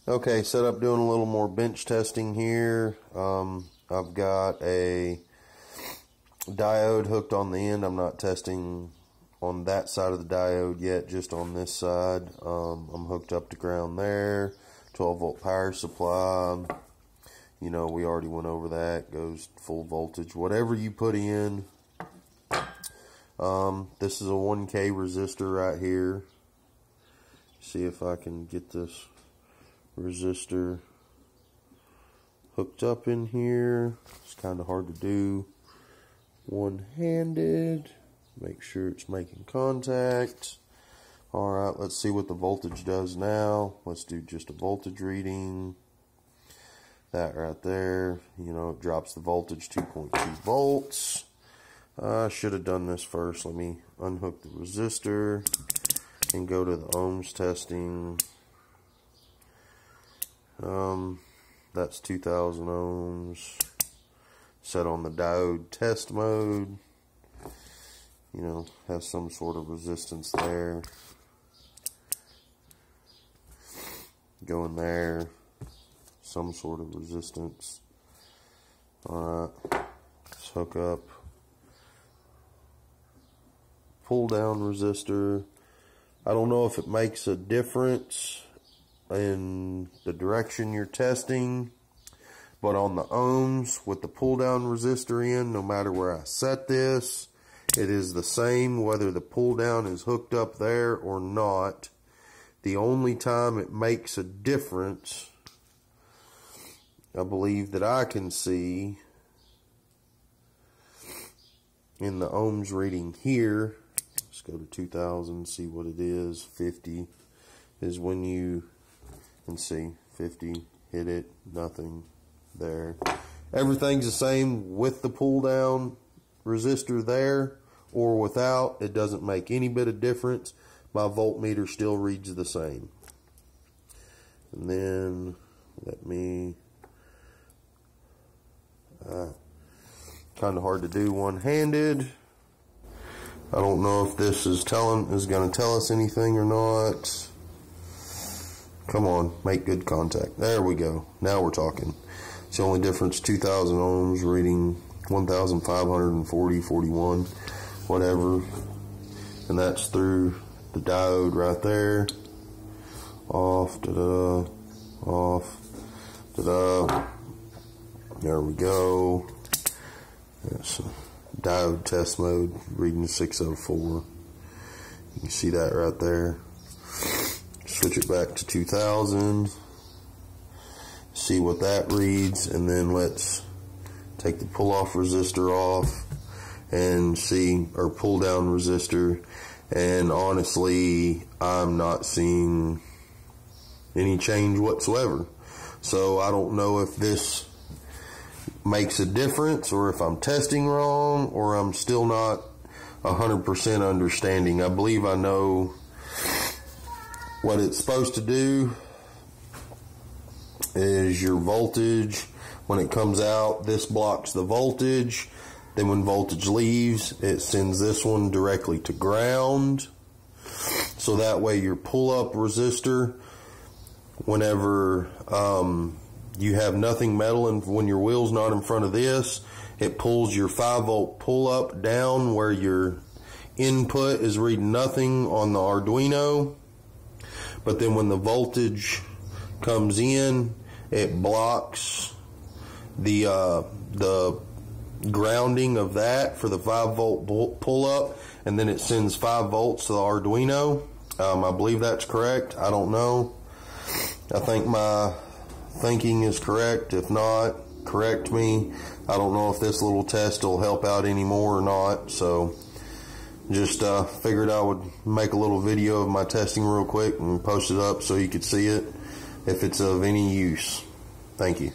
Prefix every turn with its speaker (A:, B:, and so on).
A: Okay, set up doing a little more bench testing here. I've got a diode hooked on the end. I'm not testing on that side of the diode yet, just on this side. I'm hooked up to ground there. 12 volt power supply. You know, we already went over that. Goes full voltage. Whatever you put in. This is a 1K resistor right here. See if I can get this resistor hooked up in here. It's kind of hard to do one-handed. Make sure it's making contact. Alright, let's see what the voltage does now. Let's do just a voltage reading. That right there, you know, it drops the voltage 2.2 volts. I should have done this first. Let me unhook the resistor and go to the ohms testing. That's 2000 ohms. Set on the diode test mode. You know, has some sort of resistance there. Go in there. Some sort of resistance. Alright. Let's hook up. Pull down resistor. I don't know if it makes a difference in the direction you're testing, but on the ohms with the pull down resistor in, no matter where I set this, it is the same whether the pull down is hooked up there or not. The only time it makes a difference, I believe that I can see in the ohms reading here. Let's go to 2000, see what it is. 50 is when you can see 50, hit it, nothing there. Everything's the same with the pull down resistor there or without. It doesn't make any bit of difference. My voltmeter still reads the same. And then let me, kind of hard to do one-handed. I don't know if this is going to tell us anything or not. Come on, make good contact. There we go. Now we're talking. It's the only difference, 2000 ohms reading 1540, 41, whatever. And that's through the diode right there. Off, da-da, off, da-da. There we go. That's diode test mode, reading 604. You can see that right there. Switch it back to 2000. See what that reads, and then let's take the pull-off resistor off and see, or pull down resistor. And honestly, I'm not seeing any change whatsoever. So I don't know if this makes a difference, or if I'm testing wrong, or I'm still not 100% understanding. I believe I know what it's supposed to do. Is your voltage, when it comes out, this blocks the voltage. Then when voltage leaves, it sends this one directly to ground. So that way your pull-up resistor, whenever you have nothing metal, and when your wheel's not in front of this, it pulls your 5 volt pull-up down where your input is reading nothing on the Arduino. But then when the voltage comes in, it blocks the grounding of that for the 5 volt pull-up, and then it sends 5 volts to the Arduino. I believe that's correct. I don't know. I think my thinking is correct. If not, correct me. I don't know if this little test will help out anymore or not. So just figured I would make a little video of my testing real quick and post it up so you could see it if it's of any use. Thank you.